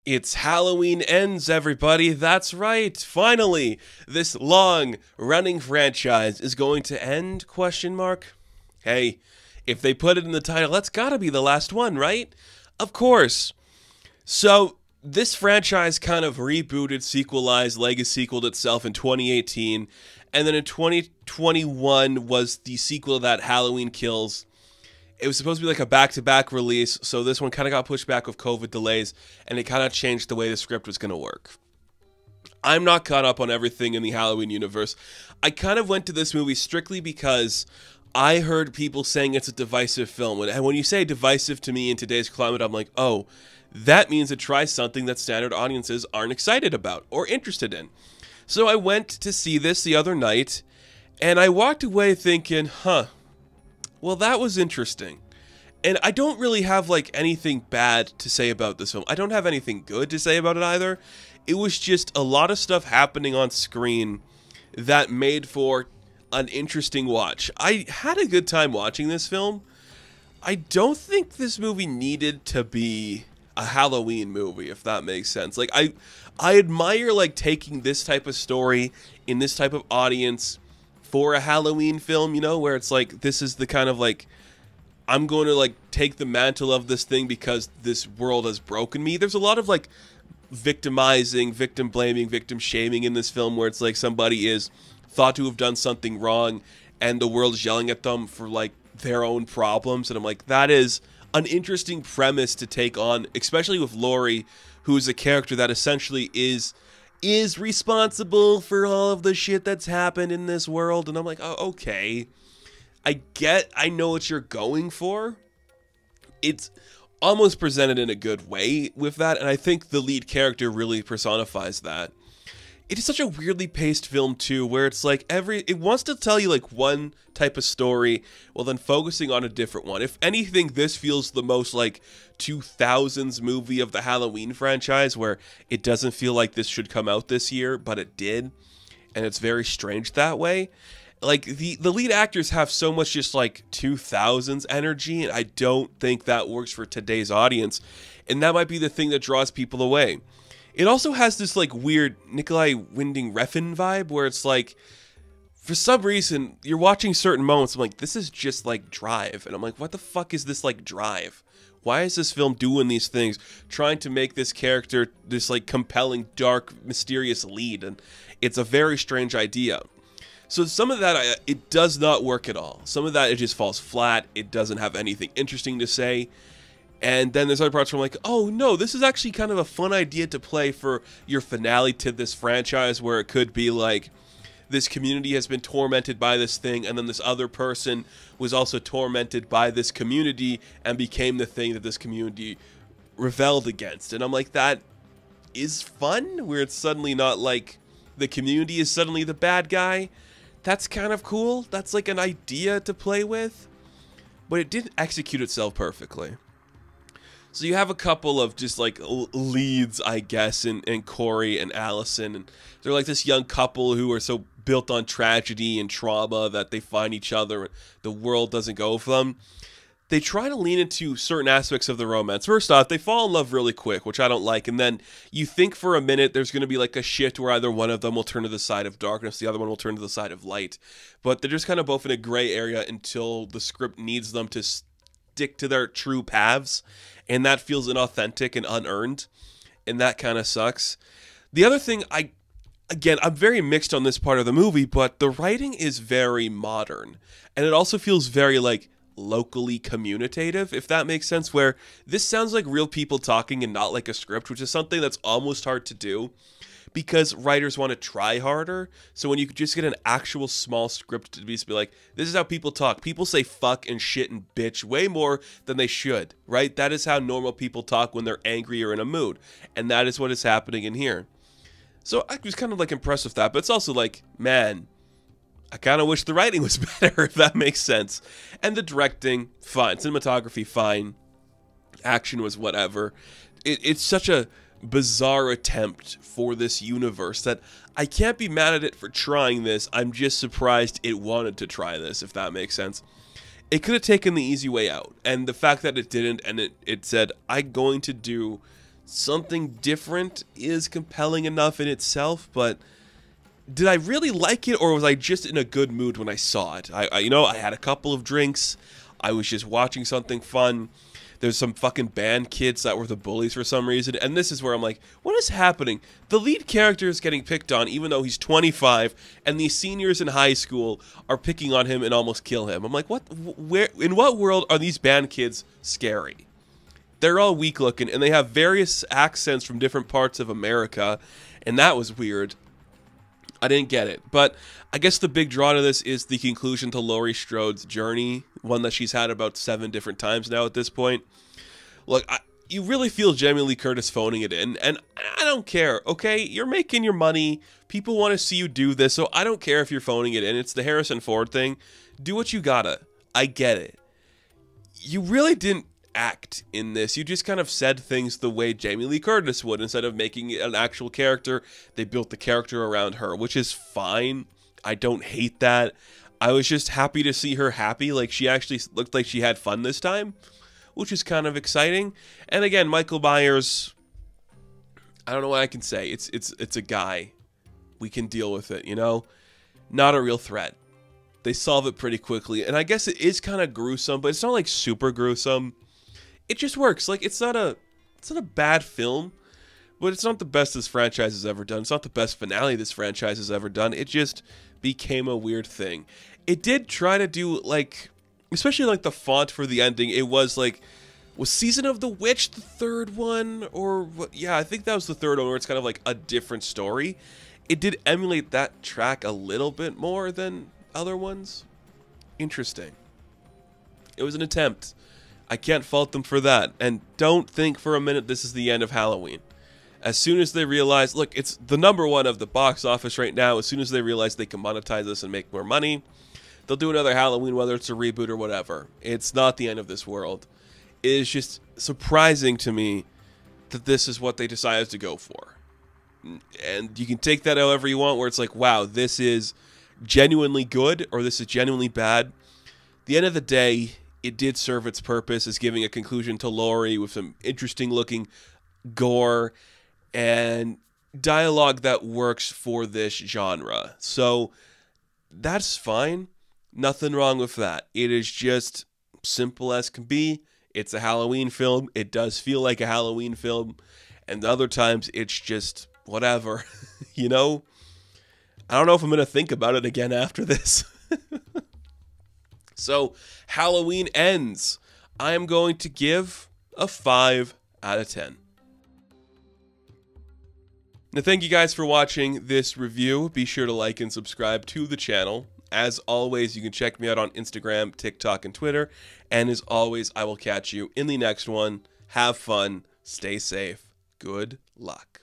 It's Halloween Ends, everybody. That's right. Finally, this long-running franchise is going to end, question mark? Hey, if they put it in the title, that's gotta be the last one, right? Of course. So, this franchise kind of rebooted, sequelized, legacy-sequeled itself in 2018, and then in 2021 was the sequel to that, Halloween Kills. It was supposed to be like a back-to-back release, so this one kind of got pushed back with COVID delays, and it kind of changed the way the script was going to work. I'm not caught up on everything in the Halloween universe. I kind of went to this movie strictly because I heard people saying it's a divisive film. And when you say divisive to me in today's climate, I'm like, oh, that means it tries something that standard audiences aren't excited about or interested in. So I went to see this the other night, and I walked away thinking, well, that was interesting. And I don't really have, like, anything bad to say about this film. I don't have anything good to say about it either. It was just a lot of stuff happening on screen that made for an interesting watch. I had a good time watching this film. I don't think this movie needed to be a Halloween movie, if that makes sense. Like, I admire, like, taking this type of story in this type of audience for a Halloween film, you know, where it's like, this is the kind of like, I'm going to like take the mantle of this thing because this world has broken me. There's a lot of like victimizing, victim blaming, victim shaming in this film where it's like somebody is thought to have done something wrong and the world is yelling at them for like their own problems. And I'm like, that is an interesting premise to take on, especially with Laurie, who is a character that essentially is responsible for all of the shit that's happened in this world. And I'm like, oh, okay. I know what you're going for. It's almost presented in a good way with that. And I think the lead character really personifies that. It is such a weirdly paced film too, where it's like it wants to tell you like one type of story while then focusing on a different one. If anything, this feels the most like 2000s movie of the Halloween franchise, where it doesn't feel like this should come out this year, but it did. And it's very strange that way. Like the lead actors have so much just like 2000s energy, and I don't think that works for today's audience. And that might be the thing that draws people away. It also has this like weird Nikolai Winding Refn vibe where it's like, for some reason, you're watching certain moments, I'm like, this is just like Drive. And I'm like, what the fuck is this like Drive? Why is this film doing these things? Trying to make this character this like compelling, dark, mysterious lead. And it's a very strange idea. So some of that, it does not work at all. Some of that, it just falls flat. It doesn't have anything interesting to say. And then there's other parts where I'm like, oh no, this is actually kind of a fun idea to play for your finale to this franchise, where it could be like, this community has been tormented by this thing, and then this other person was also tormented by this community and became the thing that this community rebelled against. And I'm like, that is fun, where it's suddenly not like the community is suddenly the bad guy. That's kind of cool. That's like an idea to play with, but it didn't execute itself perfectly. So you have a couple of just like leads, I guess, in Corey and Allison, and they're like this young couple who are so built on tragedy and trauma that they find each other and the world doesn't go for them. They try to lean into certain aspects of the romance. First off, they fall in love really quick, which I don't like, and then you think for a minute there's going to be like a shift where either one of them will turn to the side of darkness, the other one will turn to the side of light, but they're just kind of both in a gray area until the script needs them to stick to their true paths. And that feels inauthentic and unearned, and that kind of sucks. The other thing, I'm very mixed on this part of the movie, but the writing is very modern, and it also feels very like locally communicative, if that makes sense, where this sounds like real people talking and not like a script, which is something that's almost hard to do because writers want to try harder. So when you could just get an actual small script to be like, this is how people talk. People say fuck and shit and bitch way more than they should, right? That is how normal people talk when they're angry or in a mood. And that is what is happening in here. So I was kind of like impressed with that, but it's also like, man, I kind of wish the writing was better, if that makes sense. And the directing, fine. Cinematography, fine. Action was whatever. It's such a bizarre attempt for this universe that I can't be mad at it for trying this. I'm just surprised it wanted to try this, if that makes sense. It could have taken the easy way out, and the fact that it didn't, and it said, I'm going to do something different is compelling enough in itself, but did I really like it, or was I just in a good mood when I saw it? I had a couple of drinks. I was just watching something fun. There's some fucking band kids that were the bullies for some reason, and this is where I'm like, what is happening? The lead character is getting picked on even though he's 25, and these seniors in high school are picking on him and almost kill him. I'm like, what? Where? In what world are these band kids scary? They're all weak looking, and they have various accents from different parts of America, and that was weird. I didn't get it, but I guess the big draw to this is the conclusion to Laurie Strode's journey, one that she's had about 7 different times now at this point. Look, you really feel Jamie Lee Curtis phoning it in, and I don't care, okay? You're making your money. People want to see you do this, so I don't care if you're phoning it in. It's the Harrison Ford thing. Do what you gotta. I get it. You really didn't act in this. You just kind of said things the way Jamie Lee Curtis would. Instead of making it an actual character, they built the character around her, which is fine. I don't hate that. I was just happy to see her happy. Like, she actually looked like she had fun this time, which is kind of exciting. And again, Michael Myers, I don't know what I can say. It's a guy. We can deal with it, you know? Not a real threat. They solve it pretty quickly. And I guess it is kind of gruesome, but it's not like super gruesome. It just works. Like, it's not a bad film, but it's not the best this franchise has ever done. It's not the best finale this franchise has ever done. It just became a weird thing. It did try to do, like, especially like the font for the ending. It was like, was Season of the Witch the third one? Or what? Yeah, I think that was the third one, where it's kind of like a different story. It did emulate that track a little bit more than other ones. Interesting. It was an attempt. I can't fault them for that. And don't think for a minute this is the end of Halloween. As soon as they realize, look, it's the #1 of the box office right now. As soon as they realize they can monetize this and make more money, they'll do another Halloween, whether it's a reboot or whatever. It's not the end of this world. It is just surprising to me that this is what they decided to go for. And you can take that however you want, where it's like, wow, this is genuinely good, or this is genuinely bad. At the end of the day, it did serve its purpose as giving a conclusion to Laurie with some interesting looking gore and dialogue that works for this genre. So that's fine. Nothing wrong with that. It is just simple as can be. It's a Halloween film. It does feel like a Halloween film. And other times it's just whatever, you know? I don't know if I'm going to think about it again after this. So, Halloween ends. I am going to give a 5 out of 10. Now, thank you guys for watching this review. Be sure to like and subscribe to the channel. As always, you can check me out on Instagram, TikTok, and Twitter. And as always, I will catch you in the next one. Have fun. Stay safe. Good luck.